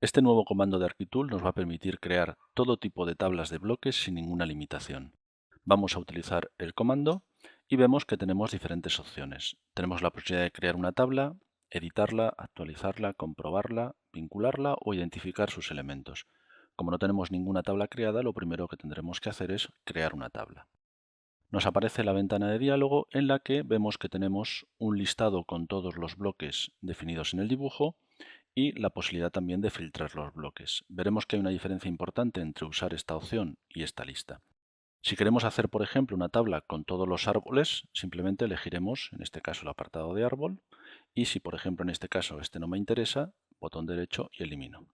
Este nuevo comando de ArchiTool nos va a permitir crear todo tipo de tablas de bloques sin ninguna limitación. Vamos a utilizar el comando y vemos que tenemos diferentes opciones. Tenemos la posibilidad de crear una tabla, editarla, actualizarla, comprobarla, vincularla o identificar sus elementos. Como no tenemos ninguna tabla creada, lo primero que tendremos que hacer es crear una tabla. Nos aparece la ventana de diálogo en la que vemos que tenemos un listado con todos los bloques definidos en el dibujo y la posibilidad también de filtrar los bloques. Veremos que hay una diferencia importante entre usar esta opción y esta lista. Si queremos hacer, por ejemplo, una tabla con todos los árboles, simplemente elegiremos, en este caso, el apartado de árbol, y si, por ejemplo, en este caso este no me interesa, botón derecho y elimino.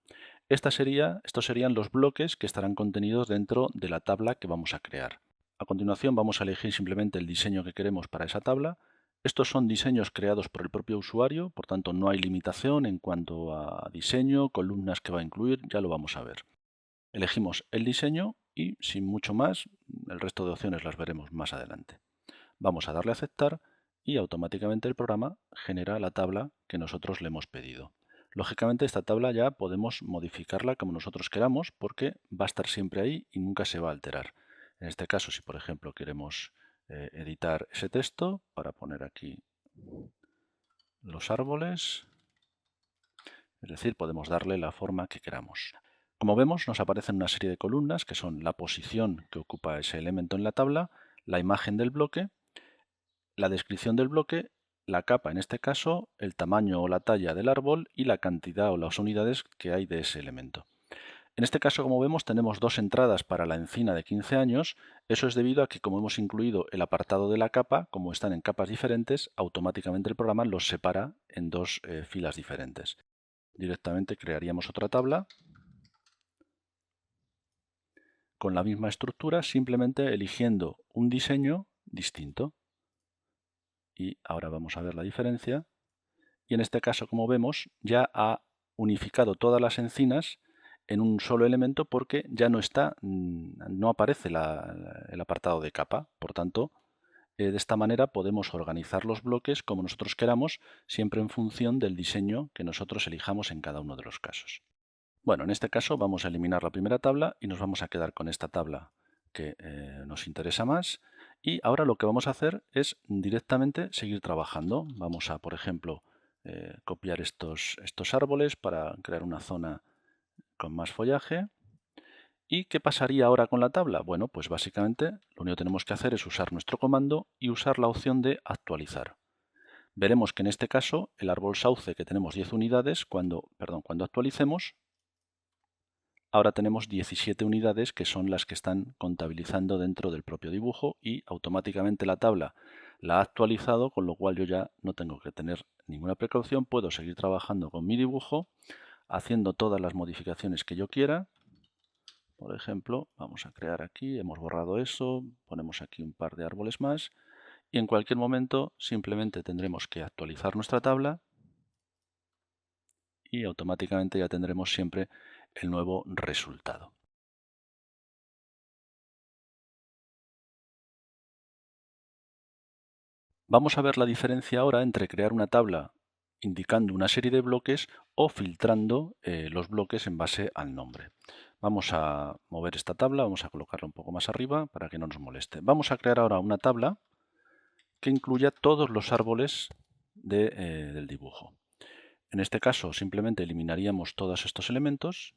Estos serían los bloques que estarán contenidos dentro de la tabla que vamos a crear. A continuación vamos a elegir simplemente el diseño que queremos para esa tabla. Estos son diseños creados por el propio usuario, por tanto no hay limitación en cuanto a diseño, columnas que va a incluir, ya lo vamos a ver. Elegimos el diseño y, sin mucho más, el resto de opciones las veremos más adelante. Vamos a darle a aceptar y automáticamente el programa genera la tabla que nosotros le hemos pedido. Lógicamente esta tabla ya podemos modificarla como nosotros queramos porque va a estar siempre ahí y nunca se va a alterar. En este caso, si por ejemplo queremos editar ese texto para poner aquí los árboles, es decir, podemos darle la forma que queramos. Como vemos, nos aparecen una serie de columnas que son la posición que ocupa ese elemento en la tabla, la imagen del bloque, la descripción del bloque, la capa en este caso, el tamaño o la talla del árbol y la cantidad o las unidades que hay de ese elemento. En este caso, como vemos, tenemos dos entradas para la encina de 15 años. Eso es debido a que, como hemos incluido el apartado de la capa, como están en capas diferentes, automáticamente el programa los separa en dos filas diferentes. Directamente crearíamos otra tabla con la misma estructura, simplemente eligiendo un diseño distinto. Y ahora vamos a ver la diferencia. Y en este caso, como vemos, ya ha unificado todas las encinas en un solo elemento porque ya no aparece el apartado de capa. Por tanto, de esta manera podemos organizar los bloques como nosotros queramos, siempre en función del diseño que nosotros elijamos en cada uno de los casos. Bueno, en este caso vamos a eliminar la primera tabla y nos vamos a quedar con esta tabla que nos interesa más. Y ahora lo que vamos a hacer es directamente seguir trabajando. Vamos a, por ejemplo, copiar estos árboles para crear una zona con más follaje. ¿Y qué pasaría ahora con la tabla? Bueno, pues básicamente lo único que tenemos que hacer es usar nuestro comando y usar la opción de actualizar. Veremos que en este caso el árbol sauce que tenemos 10 unidades, cuando actualicemos, ahora tenemos 17 unidades que son las que están contabilizando dentro del propio dibujo y automáticamente la tabla la ha actualizado, con lo cual yo ya no tengo que tener ninguna precaución, puedo seguir trabajando con mi dibujo, haciendo todas las modificaciones que yo quiera. Por ejemplo, vamos a crear aquí, hemos borrado eso, ponemos aquí un par de árboles más y en cualquier momento simplemente tendremos que actualizar nuestra tabla y automáticamente ya tendremos siempre el nuevo resultado. Vamos a ver la diferencia ahora entre crear una tabla indicando una serie de bloques o filtrando los bloques en base al nombre. Vamos a mover esta tabla, vamos a colocarla un poco más arriba para que no nos moleste. Vamos a crear ahora una tabla que incluya todos los árboles del dibujo. En este caso simplemente eliminaríamos todos estos elementos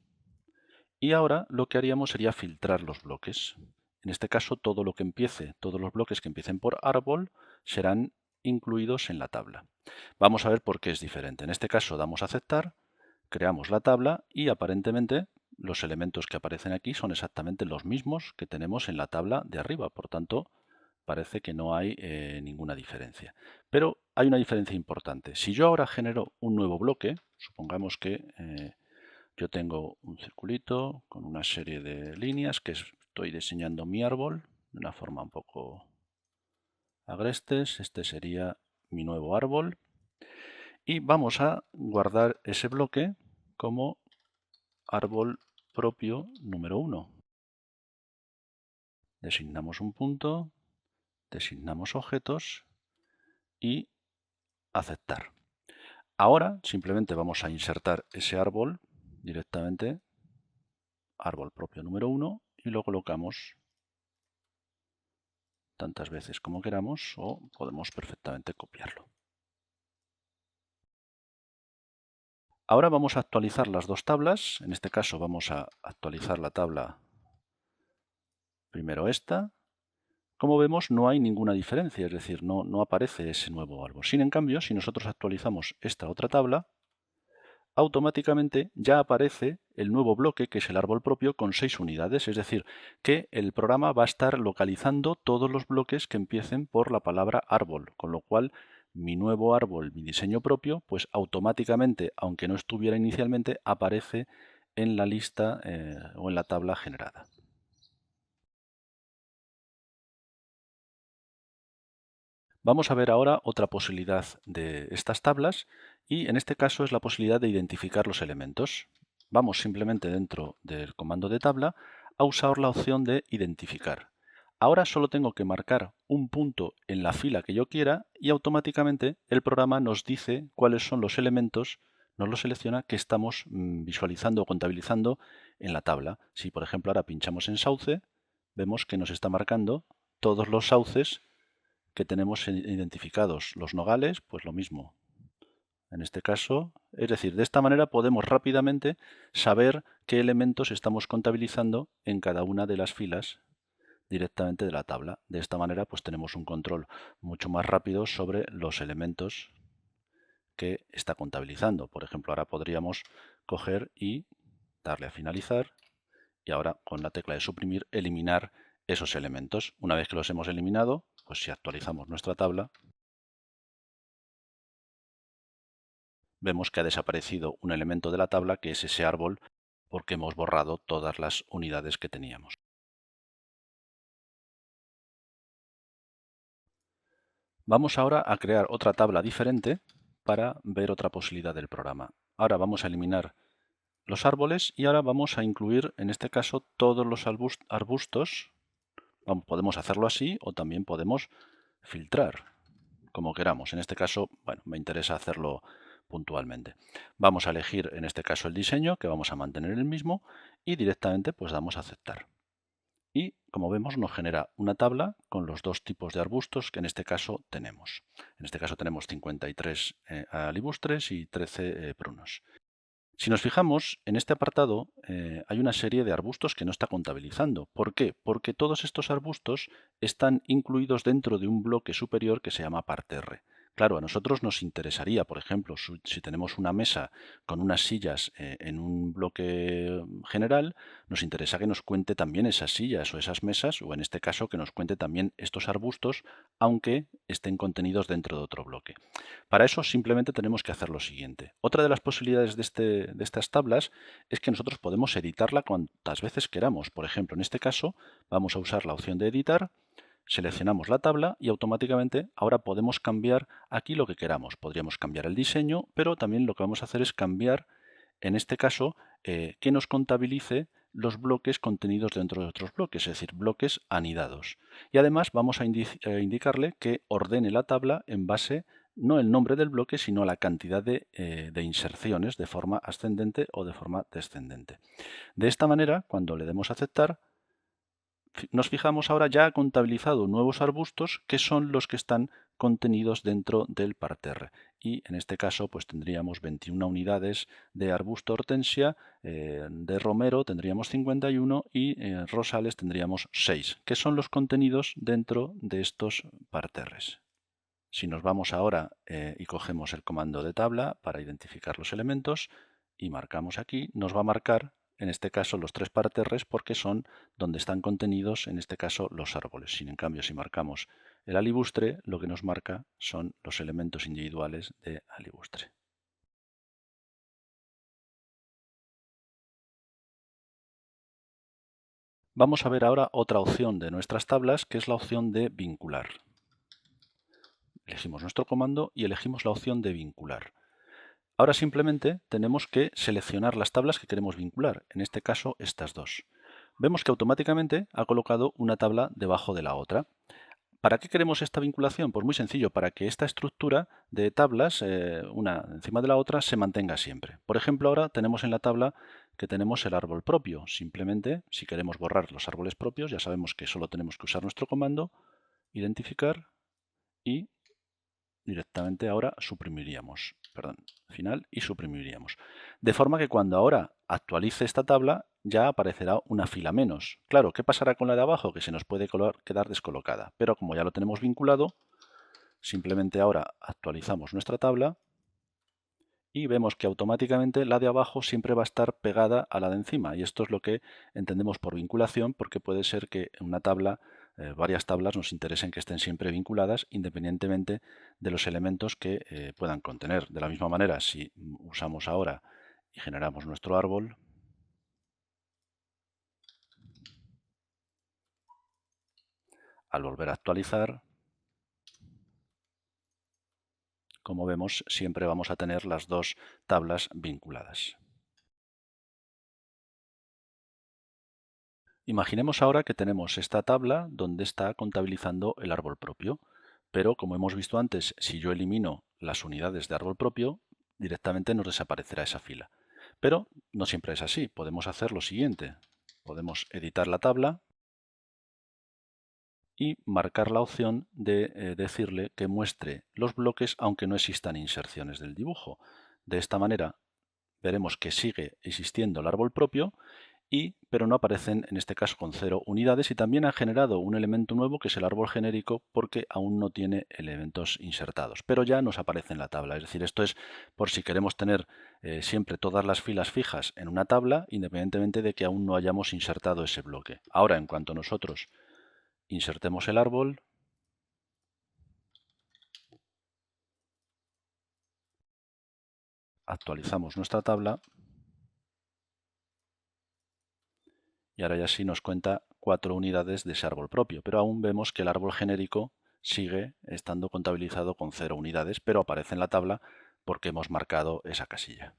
y ahora lo que haríamos sería filtrar los bloques. En este caso todos los bloques que empiecen por árbol serán incluidos en la tabla. Vamos a ver por qué es diferente. En este caso damos a aceptar, creamos la tabla y aparentemente los elementos que aparecen aquí son exactamente los mismos que tenemos en la tabla de arriba. Por tanto, parece que no hay ninguna diferencia. Pero hay una diferencia importante. Si yo ahora genero un nuevo bloque, supongamos que yo tengo un circulito con una serie de líneas que estoy diseñando mi árbol de una forma un poco agrestes. Este sería mi nuevo árbol. Y vamos a guardar ese bloque como árbol propio número 1. Designamos un punto, designamos objetos y aceptar. Ahora simplemente vamos a insertar ese árbol directamente árbol propio número 1 y lo colocamos tantas veces como queramos o podemos perfectamente copiarlo. Ahora vamos a actualizar las dos tablas. En este caso vamos a actualizar la tabla primero esta. Como vemos, no hay ninguna diferencia, es decir, no aparece ese nuevo árbol. Sin en cambio, si nosotros actualizamos esta otra tabla, automáticamente ya aparece el nuevo bloque, que es el árbol propio, con 6 unidades, es decir, que el programa va a estar localizando todos los bloques que empiecen por la palabra árbol, con lo cual mi nuevo árbol, mi diseño propio, pues automáticamente, aunque no estuviera inicialmente, aparece en la lista o en la tabla generada. Vamos a ver ahora otra posibilidad de estas tablas y en este caso es la posibilidad de identificar los elementos. Vamos simplemente dentro del comando de tabla a usar la opción de identificar. Ahora solo tengo que marcar un punto en la fila que yo quiera y automáticamente el programa nos dice cuáles son los elementos, nos los selecciona, que estamos visualizando o contabilizando en la tabla. Si por ejemplo ahora pinchamos en sauce, vemos que nos está marcando todos los sauces que tenemos identificados. Los nogales, pues lo mismo. En este caso, es decir, de esta manera podemos rápidamente saber qué elementos estamos contabilizando en cada una de las filas directamente de la tabla. De esta manera pues tenemos un control mucho más rápido sobre los elementos que está contabilizando. Por ejemplo, ahora podríamos coger y darle a finalizar y ahora con la tecla de suprimir eliminar esos elementos. Una vez que los hemos eliminado, pues si actualizamos nuestra tabla, vemos que ha desaparecido un elemento de la tabla, que es ese árbol, porque hemos borrado todas las unidades que teníamos. Vamos ahora a crear otra tabla diferente para ver otra posibilidad del programa. Ahora vamos a eliminar los árboles y ahora vamos a incluir, en este caso, todos los arbustos. Podemos hacerlo así o también podemos filtrar, como queramos. En este caso, bueno, me interesa hacerlo puntualmente. Vamos a elegir en este caso el diseño, que vamos a mantener el mismo, y directamente pues damos a aceptar. Y como vemos nos genera una tabla con los dos tipos de arbustos que en este caso tenemos. En este caso tenemos 53 alibustres y 13 prunos. Si nos fijamos, en este apartado hay una serie de arbustos que no está contabilizando. ¿Por qué? Porque todos estos arbustos están incluidos dentro de un bloque superior que se llama parterre. Claro, a nosotros nos interesaría, por ejemplo, si tenemos una mesa con unas sillas en un bloque general, nos interesa que nos cuente también esas sillas o esas mesas, o en este caso que nos cuente también estos arbustos, aunque estén contenidos dentro de otro bloque. Para eso simplemente tenemos que hacer lo siguiente. Otra de las posibilidades de estas tablas es que nosotros podemos editarla cuantas veces queramos. Por ejemplo, en este caso vamos a usar la opción de editar, seleccionamos la tabla y automáticamente ahora podemos cambiar aquí lo que queramos. Podríamos cambiar el diseño, pero también lo que vamos a hacer es cambiar, en este caso, que nos contabilice los bloques contenidos dentro de otros bloques, es decir, bloques anidados. Y además vamos a indicarle que ordene la tabla en base no el nombre del bloque, sino la cantidad de inserciones de forma ascendente o de forma descendente. De esta manera, cuando le demos a aceptar, nos fijamos ahora ya ha contabilizado nuevos arbustos que son los que están contenidos dentro del parterre. Y en este caso pues tendríamos 21 unidades de arbusto hortensia, de romero tendríamos 51 y rosales tendríamos 6, que son los contenidos dentro de estos parterres. Si nos vamos ahora y cogemos el comando de tabla para identificar los elementos y marcamos aquí, nos va a marcar en este caso los 3 parterres porque son donde están contenidos en este caso los árboles. Sin en cambio, si marcamos el alibustre, lo que nos marca son los elementos individuales de alibustre. Vamos a ver ahora otra opción de nuestras tablas, que es la opción de vincular. Elegimos nuestro comando y elegimos la opción de vincular. Ahora simplemente tenemos que seleccionar las tablas que queremos vincular, en este caso estas dos. Vemos que automáticamente ha colocado una tabla debajo de la otra. ¿Para qué queremos esta vinculación? Pues muy sencillo, para que esta estructura de tablas, una encima de la otra, se mantenga siempre. Por ejemplo, ahora tenemos en la tabla que tenemos el árbol propio. Simplemente, si queremos borrar los árboles propios, ya sabemos que solo tenemos que usar nuestro comando, identificar, y directamente ahora suprimiríamos, perdón, final, y suprimiríamos. De forma que cuando ahora actualice esta tabla ya aparecerá una fila menos. Claro, ¿qué pasará con la de abajo? Que se nos puede quedar descolocada, pero como ya lo tenemos vinculado, simplemente ahora actualizamos nuestra tabla y vemos que automáticamente la de abajo siempre va a estar pegada a la de encima, y esto es lo que entendemos por vinculación, porque puede ser que en una tabla, varias tablas nos interesen que estén siempre vinculadas independientemente de los elementos que puedan contener. De la misma manera, si usamos ahora y generamos nuestro árbol, al volver a actualizar, como vemos, siempre vamos a tener las dos tablas vinculadas. Imaginemos ahora que tenemos esta tabla donde está contabilizando el árbol propio, pero como hemos visto antes, si yo elimino las unidades de árbol propio, directamente nos desaparecerá esa fila. Pero no siempre es así, podemos hacer lo siguiente. Podemos editar la tabla y marcar la opción de decirle que muestre los bloques aunque no existan inserciones del dibujo. De esta manera veremos que sigue existiendo el árbol propio, pero no aparecen en este caso con 0 unidades, y también ha generado un elemento nuevo que es el árbol genérico porque aún no tiene elementos insertados, pero ya nos aparece en la tabla. Es decir, esto es por si queremos tener siempre todas las filas fijas en una tabla, independientemente de que aún no hayamos insertado ese bloque. Ahora, en cuanto nosotros insertemos el árbol, actualizamos nuestra tabla y ahora ya sí nos cuenta 4 unidades de ese árbol propio, pero aún vemos que el árbol genérico sigue estando contabilizado con 0 unidades, pero aparece en la tabla porque hemos marcado esa casilla.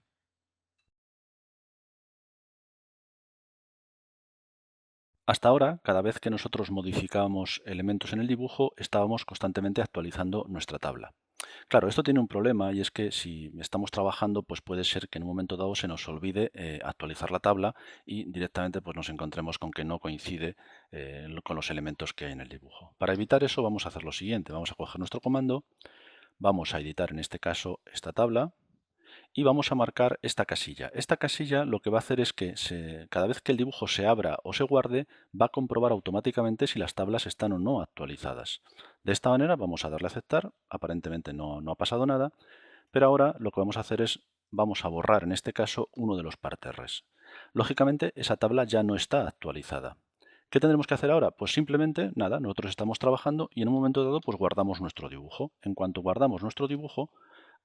Hasta ahora, cada vez que nosotros modificábamos elementos en el dibujo, estábamos constantemente actualizando nuestra tabla. Claro, esto tiene un problema, y es que si estamos trabajando, pues puede ser que en un momento dado se nos olvide actualizar la tabla y directamente pues nos encontremos con que no coincide con los elementos que hay en el dibujo. Para evitar eso vamos a hacer lo siguiente: vamos a coger nuestro comando, vamos a editar en este caso esta tabla y vamos a marcar esta casilla. Esta casilla lo que va a hacer es que cada vez que el dibujo se abra o se guarde, va a comprobar automáticamente si las tablas están o no actualizadas. De esta manera vamos a darle a aceptar, aparentemente no ha pasado nada, pero ahora lo que vamos a hacer es, vamos a borrar en este caso uno de los parterres. Lógicamente esa tabla ya no está actualizada. ¿Qué tendremos que hacer ahora? Pues simplemente, nada, nosotros estamos trabajando y en un momento dado pues guardamos nuestro dibujo. En cuanto guardamos nuestro dibujo,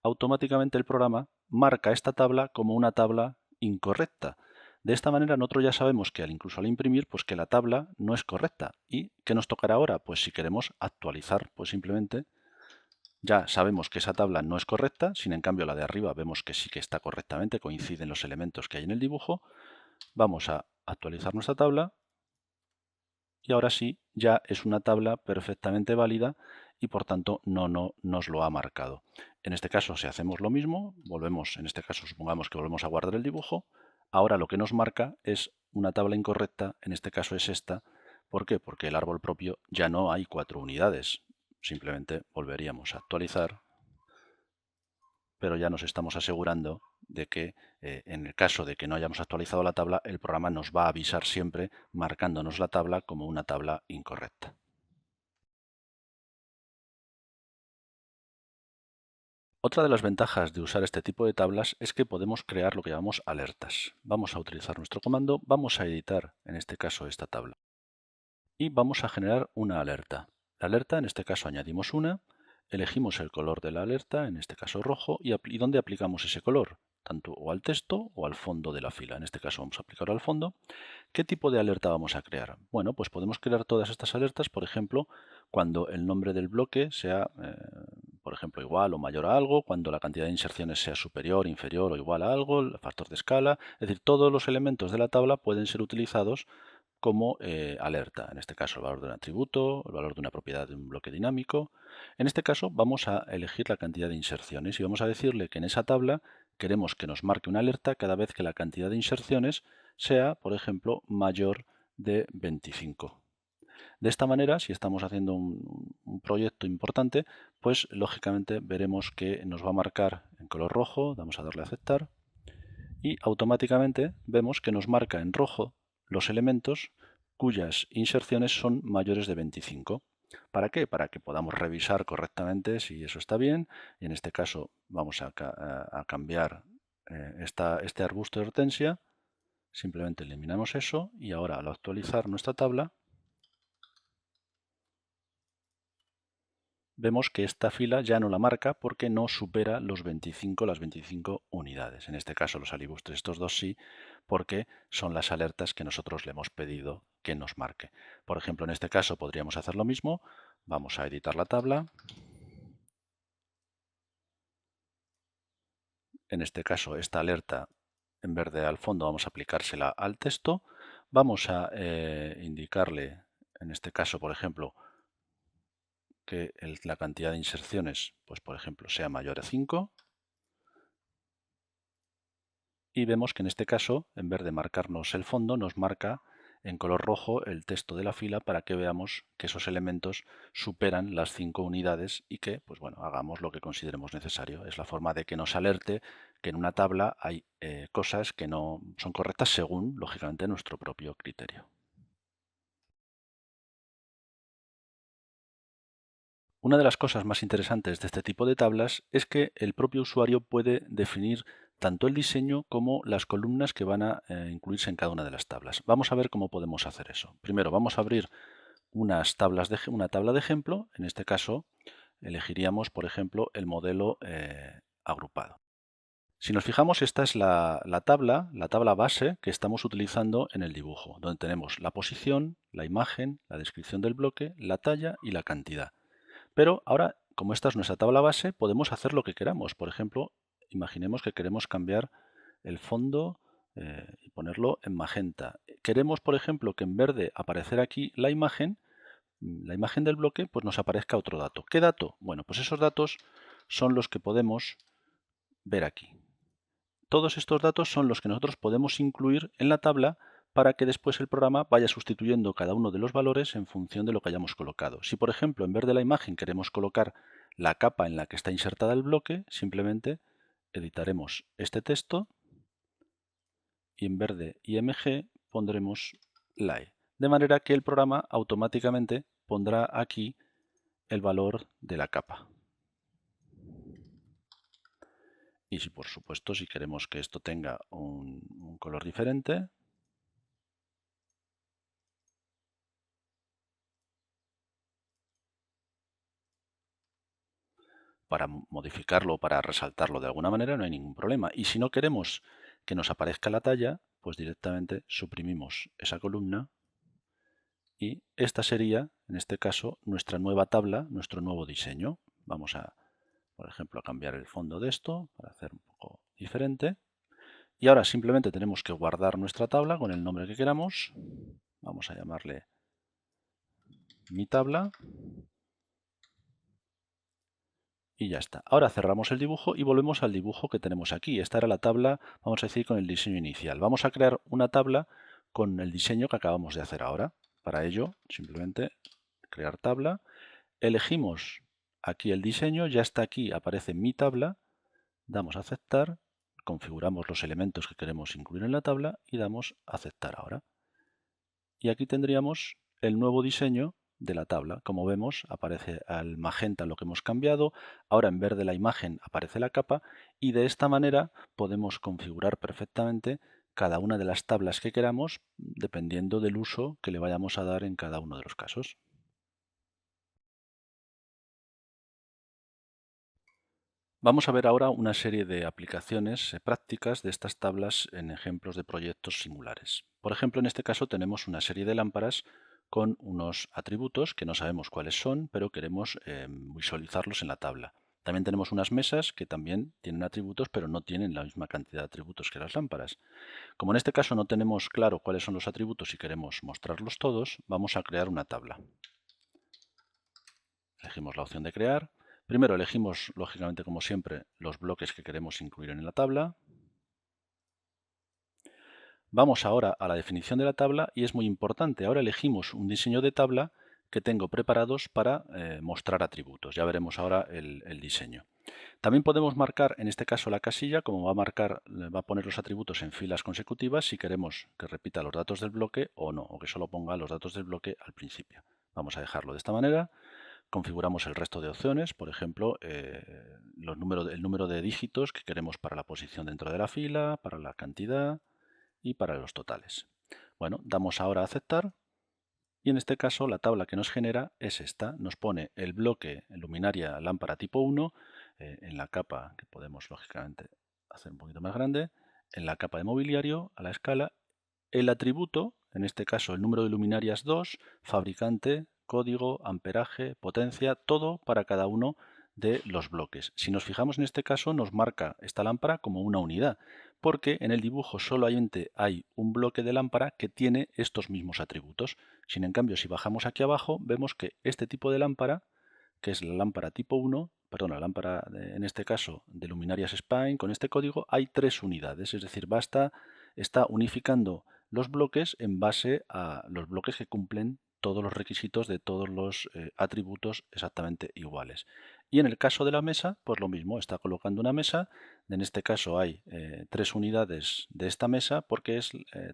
automáticamente el programa marca esta tabla como una tabla incorrecta. De esta manera nosotros ya sabemos que incluso al imprimir, pues que la tabla no es correcta. ¿Y qué nos tocará ahora? Pues si queremos actualizar, pues simplemente ya sabemos que esa tabla no es correcta, sin en cambio la de arriba vemos que sí que está correctamente, coinciden los elementos que hay en el dibujo. Vamos a actualizar nuestra tabla y ahora sí, ya es una tabla perfectamente válida y por tanto no nos lo ha marcado. En este caso, si hacemos lo mismo, volvemos, en este caso supongamos que volvemos a guardar el dibujo, ahora lo que nos marca es una tabla incorrecta, en este caso es esta. ¿Por qué? Porque el árbol propio ya no hay 4 unidades. Simplemente volveríamos a actualizar, pero ya nos estamos asegurando de que en el caso de que no hayamos actualizado la tabla, el programa nos va a avisar siempre marcándonos la tabla como una tabla incorrecta. Otra de las ventajas de usar este tipo de tablas es que podemos crear lo que llamamos alertas. Vamos a utilizar nuestro comando, vamos a editar en este caso esta tabla y vamos a generar una alerta. La alerta, en este caso añadimos una, elegimos el color de la alerta, en este caso rojo, y ¿dónde aplicamos ese color? Tanto o al texto o al fondo de la fila. En este caso vamos a aplicarlo al fondo. ¿Qué tipo de alerta vamos a crear? Bueno, pues podemos crear todas estas alertas, por ejemplo, cuando el nombre del bloque sea, por ejemplo, igual o mayor a algo, cuando la cantidad de inserciones sea superior, inferior o igual a algo, el factor de escala. Es decir, todos los elementos de la tabla pueden ser utilizados como alerta. En este caso el valor de un atributo, el valor de una propiedad de un bloque dinámico. En este caso vamos a elegir la cantidad de inserciones y vamos a decirle que en esa tabla queremos que nos marque una alerta cada vez que la cantidad de inserciones sea, por ejemplo, mayor de 25. De esta manera, si estamos haciendo un proyecto importante, pues lógicamente veremos que nos va a marcar en color rojo, vamos a darle a aceptar, y automáticamente vemos que nos marca en rojo los elementos cuyas inserciones son mayores de 25. ¿Para qué? Para que podamos revisar correctamente si eso está bien, y en este caso vamos a cambiar este arbusto de hortensia, simplemente eliminamos eso y ahora al actualizar nuestra tabla vemos que esta fila ya no la marca porque no supera las 25 unidades. En este caso los alibustres, estos dos sí, porque son las alertas que nosotros le hemos pedido que nos marque. Por ejemplo, en este caso podríamos hacer lo mismo. Vamos a editar la tabla. En este caso, esta alerta, en vez de al fondo, vamos a aplicársela al texto. Vamos a indicarle, en este caso, por ejemplo, que la cantidad de inserciones, pues por ejemplo, sea mayor a 5. Y vemos que en este caso, en vez de marcarnos el fondo, nos marca en color rojo el texto de la fila para que veamos que esos elementos superan las 5 unidades y que, pues bueno, hagamos lo que consideremos necesario. Es la forma de que nos alerte que en una tabla hay cosas que no son correctas según, lógicamente, nuestro propio criterio. Una de las cosas más interesantes de este tipo de tablas es que el propio usuario puede definir tanto el diseño como las columnas que van a incluirse en cada una de las tablas. Vamos a ver cómo podemos hacer eso. Primero vamos a abrir una tabla de ejemplo. En este caso elegiríamos, por ejemplo, el modelo agrupado. Si nos fijamos, esta es la tabla base que estamos utilizando en el dibujo, donde tenemos la posición, la imagen, la descripción del bloque, la talla y la cantidad. Pero ahora, como esta es nuestra tabla base, podemos hacer lo que queramos. Por ejemplo, imaginemos que queremos cambiar el fondo y ponerlo en magenta. Queremos, por ejemplo, que en vez de aparecer aquí la imagen del bloque, pues nos aparezca otro dato. ¿Qué dato? Bueno, pues esos datos son los que podemos ver aquí. Todos estos datos son los que nosotros podemos incluir en la tabla para que después el programa vaya sustituyendo cada uno de los valores en función de lo que hayamos colocado. Si, por ejemplo, en vez de la imagen queremos colocar la capa en la que está insertada el bloque, simplemente editaremos este texto y en vez de IMG pondremos LAE. De manera que el programa automáticamente pondrá aquí el valor de la capa. Y si por supuesto si queremos que esto tenga un color diferente, para modificarlo o para resaltarlo de alguna manera no hay ningún problema. Y si no queremos que nos aparezca la talla, pues directamente suprimimos esa columna y esta sería, en este caso, nuestra nueva tabla, nuestro nuevo diseño. Vamos a, por ejemplo, a cambiar el fondo de esto para hacer un poco diferente. Y ahora simplemente tenemos que guardar nuestra tabla con el nombre que queramos. Vamos a llamarle mi tabla. Y ya está. Ahora cerramos el dibujo y volvemos al dibujo que tenemos aquí. Esta era la tabla, vamos a decir, con el diseño inicial. Vamos a crear una tabla con el diseño que acabamos de hacer ahora. Para ello, simplemente crear tabla. Elegimos aquí el diseño, ya está aquí, aparece mi tabla. Damos a aceptar, configuramos los elementos que queremos incluir en la tabla y damos a aceptar ahora. Y aquí tendríamos el nuevo diseño de la tabla. Como vemos, aparece al magenta lo que hemos cambiado, ahora en vez de la imagen aparece la capa y de esta manera podemos configurar perfectamente cada una de las tablas que queramos dependiendo del uso que le vayamos a dar en cada uno de los casos. Vamos a ver ahora una serie de aplicaciones prácticas de estas tablas en ejemplos de proyectos singulares. Por ejemplo, en este caso tenemos una serie de lámparas con unos atributos que no sabemos cuáles son, pero queremos visualizarlos en la tabla. También tenemos unas mesas que también tienen atributos, pero no tienen la misma cantidad de atributos que las lámparas. Como en este caso no tenemos claro cuáles son los atributos y queremos mostrarlos todos, vamos a crear una tabla. Elegimos la opción de crear. Primero elegimos, lógicamente como siempre, los bloques que queremos incluir en la tabla. Vamos ahora a la definición de la tabla y es muy importante. Ahora elegimos un diseño de tabla que tengo preparados para mostrar atributos. Ya veremos ahora el diseño. También podemos marcar, en este caso, la casilla, como va a poner los atributos en filas consecutivas si queremos que repita los datos del bloque o no, o que solo ponga los datos del bloque al principio. Vamos a dejarlo de esta manera. Configuramos el resto de opciones, por ejemplo, el número de dígitos que queremos para la posición dentro de la fila, para la cantidad y para los totales. Bueno, damos ahora a aceptar y en este caso la tabla que nos genera es esta. Nos pone el bloque luminaria lámpara tipo 1 en la capa, que podemos lógicamente hacer un poquito más grande, en la capa de mobiliario, a la escala, el atributo, en este caso el número de luminarias 2, fabricante, código, amperaje, potencia, todo para cada uno de los bloques. Si nos fijamos en este caso nos marca esta lámpara como una unidad, porque en el dibujo solamente hay un bloque de lámpara que tiene estos mismos atributos. Sin en cambio, si bajamos aquí abajo, vemos que este tipo de lámpara, que es la lámpara tipo 1, perdón, la lámpara en este caso de luminarias Spine, con este código hay 3 unidades, es decir, está unificando los bloques en base a los bloques que cumplen todos los requisitos de todos los atributos exactamente iguales. Y en el caso de la mesa, pues lo mismo, está colocando una mesa, en este caso hay 3 unidades de esta mesa porque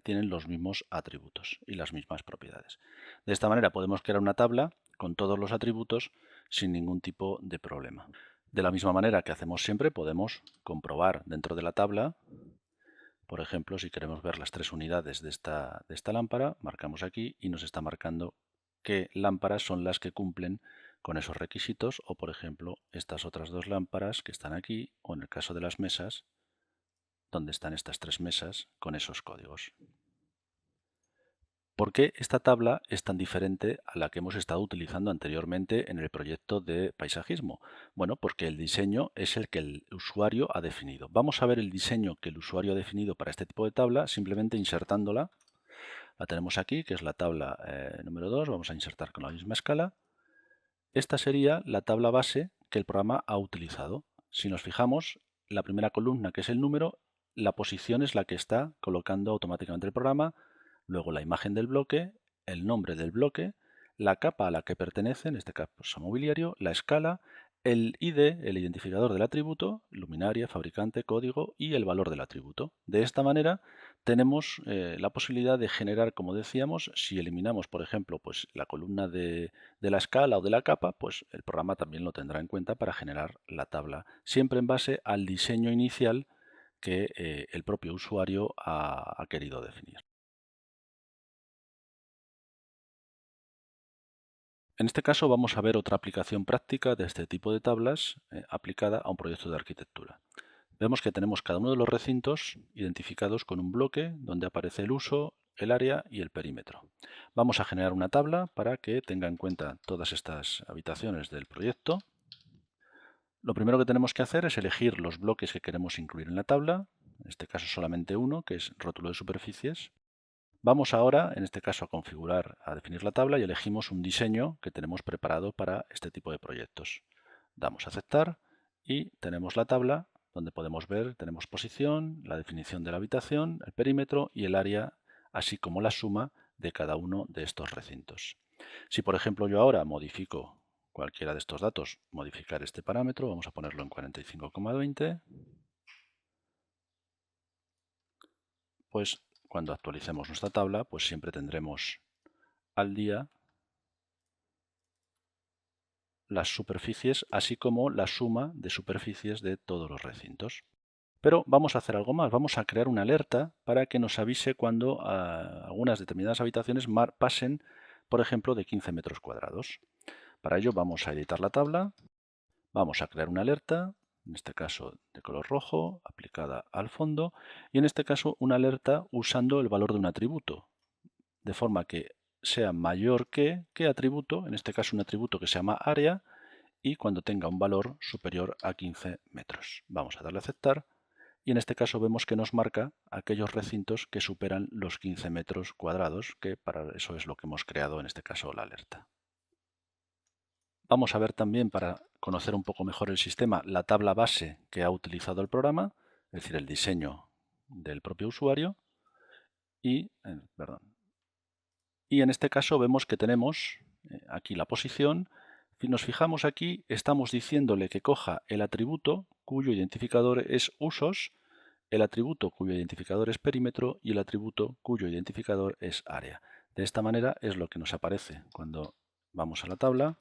tienen los mismos atributos y las mismas propiedades. De esta manera podemos crear una tabla con todos los atributos sin ningún tipo de problema. De la misma manera que hacemos siempre, podemos comprobar dentro de la tabla. Por ejemplo, si queremos ver las 3 unidades de esta lámpara, marcamos aquí y nos está marcando qué lámparas son las que cumplen con esos requisitos, o por ejemplo, estas otras 2 lámparas que están aquí, o en el caso de las mesas, donde están estas 3 mesas con esos códigos. ¿Por qué esta tabla es tan diferente a la que hemos estado utilizando anteriormente en el proyecto de paisajismo? Bueno, porque el diseño es el que el usuario ha definido. Vamos a ver el diseño que el usuario ha definido para este tipo de tabla simplemente insertándola. La tenemos aquí, que es la tabla número 2. Vamos a insertar con la misma escala. Esta sería la tabla base que el programa ha utilizado. Si nos fijamos, la primera columna, que es el número, la posición es la que está colocando automáticamente el programa. Luego la imagen del bloque, el nombre del bloque, la capa a la que pertenece, en este caso mobiliario, la escala, el ID, el identificador del atributo, luminaria, fabricante, código y el valor del atributo. De esta manera tenemos la posibilidad de generar, como decíamos, si eliminamos, por ejemplo, pues la columna de la escala o de la capa, pues el programa también lo tendrá en cuenta para generar la tabla, siempre en base al diseño inicial que el propio usuario ha querido definir. En este caso vamos a ver otra aplicación práctica de este tipo de tablas aplicada a un proyecto de arquitectura. Vemos que tenemos cada uno de los recintos identificados con un bloque donde aparece el uso, el área y el perímetro. Vamos a generar una tabla para que tenga en cuenta todas estas habitaciones del proyecto. Lo primero que tenemos que hacer es elegir los bloques que queremos incluir en la tabla, en este caso solamente uno, que es rótulo de superficies. Vamos ahora, en este caso, a definir la tabla y elegimos un diseño que tenemos preparado para este tipo de proyectos. Damos a aceptar y tenemos la tabla donde podemos ver, tenemos posición, la definición de la habitación, el perímetro y el área, así como la suma de cada uno de estos recintos. Si por ejemplo yo ahora modifico cualquiera de estos datos, modificar este parámetro, vamos a ponerlo en 45,20, pues cuando actualicemos nuestra tabla, pues siempre tendremos al día las superficies, así como la suma de superficies de todos los recintos. Pero vamos a hacer algo más, vamos a crear una alerta para que nos avise cuando algunas determinadas habitaciones pasen, por ejemplo, de 15 metros cuadrados. Para ello vamos a editar la tabla, vamos a crear una alerta, en este caso de color rojo, aplicada al fondo, y en este caso una alerta usando el valor de un atributo, de forma que sea mayor que atributo, en este caso un atributo que se llama área, y cuando tenga un valor superior a 15 metros. Vamos a darle a aceptar y en este caso vemos que nos marca aquellos recintos que superan los 15 metros cuadrados, que para eso es lo que hemos creado en este caso la alerta. Vamos a ver también, para conocer un poco mejor el sistema, la tabla base que ha utilizado el programa, es decir, el diseño del propio usuario. Y en este caso vemos que tenemos aquí la posición. Si nos fijamos aquí, estamos diciéndole que coja el atributo cuyo identificador es usos, el atributo cuyo identificador es perímetro y el atributo cuyo identificador es área. De esta manera es lo que nos aparece cuando vamos a la tabla.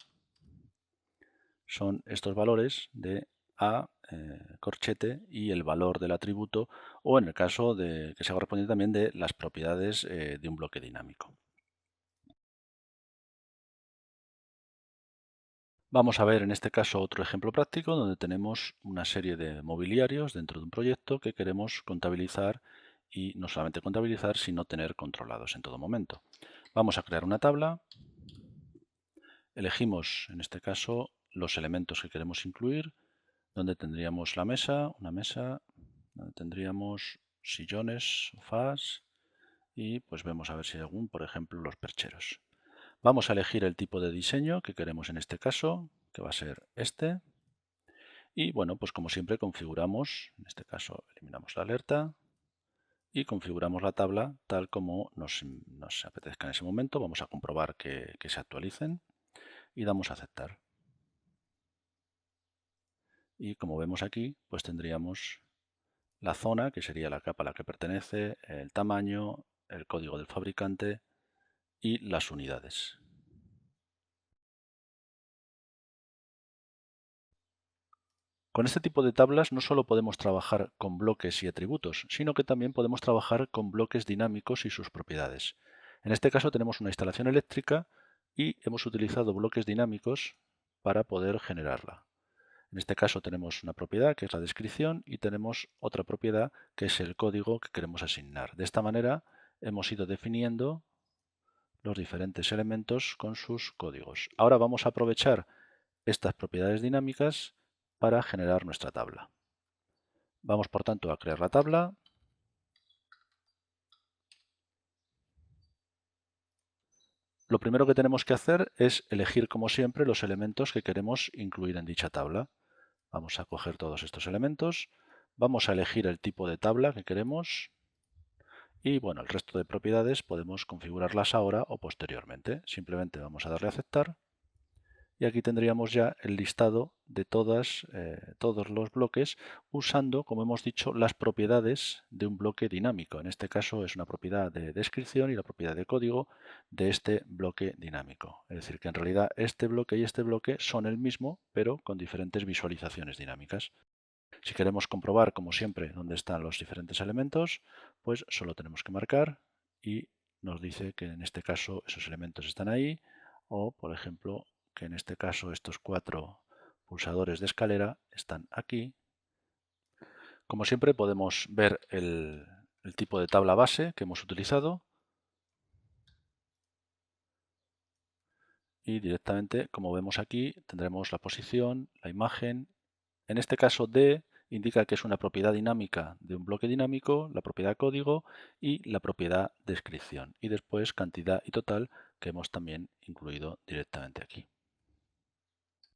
Son estos valores de A, corchete, y el valor del atributo, o en el caso de que sea correspondiente también de las propiedades de un bloque dinámico. Vamos a ver en este caso otro ejemplo práctico donde tenemos una serie de mobiliarios dentro de un proyecto que queremos contabilizar, y no solamente contabilizar, sino tener controlados en todo momento. Vamos a crear una tabla, elegimos en este caso los elementos que queremos incluir, donde tendríamos la mesa, una mesa, donde tendríamos sillones, sofás, y pues vemos a ver si hay algún, por ejemplo, los percheros. Vamos a elegir el tipo de diseño que queremos en este caso, que va a ser este. Y bueno, pues como siempre configuramos, en este caso eliminamos la alerta y configuramos la tabla tal como nos apetezca en ese momento. Vamos a comprobar que se actualicen y damos a aceptar. Y como vemos aquí, pues tendríamos la zona, que sería la capa a la que pertenece, el tamaño, el código del fabricante y las unidades. Con este tipo de tablas no solo podemos trabajar con bloques y atributos, sino que también podemos trabajar con bloques dinámicos y sus propiedades. En este caso tenemos una instalación eléctrica y hemos utilizado bloques dinámicos para poder generarla. En este caso tenemos una propiedad que es la descripción y tenemos otra propiedad que es el código que queremos asignar. De esta manera hemos ido definiendo los diferentes elementos con sus códigos. Ahora vamos a aprovechar estas propiedades dinámicas para generar nuestra tabla. Vamos por tanto a crear la tabla. Lo primero que tenemos que hacer es elegir, como siempre, los elementos que queremos incluir en dicha tabla. Vamos a coger todos estos elementos, vamos a elegir el tipo de tabla que queremos y bueno, el resto de propiedades podemos configurarlas ahora o posteriormente. Simplemente vamos a darle a aceptar. Y aquí tendríamos ya el listado de todos los bloques usando, como hemos dicho, las propiedades de un bloque dinámico. En este caso es una propiedad de descripción y la propiedad de código de este bloque dinámico. Es decir, que en realidad este bloque y este bloque son el mismo, pero con diferentes visualizaciones dinámicas. Si queremos comprobar, como siempre, dónde están los diferentes elementos, pues solo tenemos que marcar y nos dice que en este caso esos elementos están ahí, o por ejemplo que en este caso estos 4 pulsadores de escalera están aquí. Como siempre podemos ver el tipo de tabla base que hemos utilizado y directamente, como vemos aquí, tendremos la posición, la imagen. En este caso D indica que es una propiedad dinámica de un bloque dinámico, la propiedad código y la propiedad descripción. Y después cantidad y total, que hemos también incluido directamente aquí.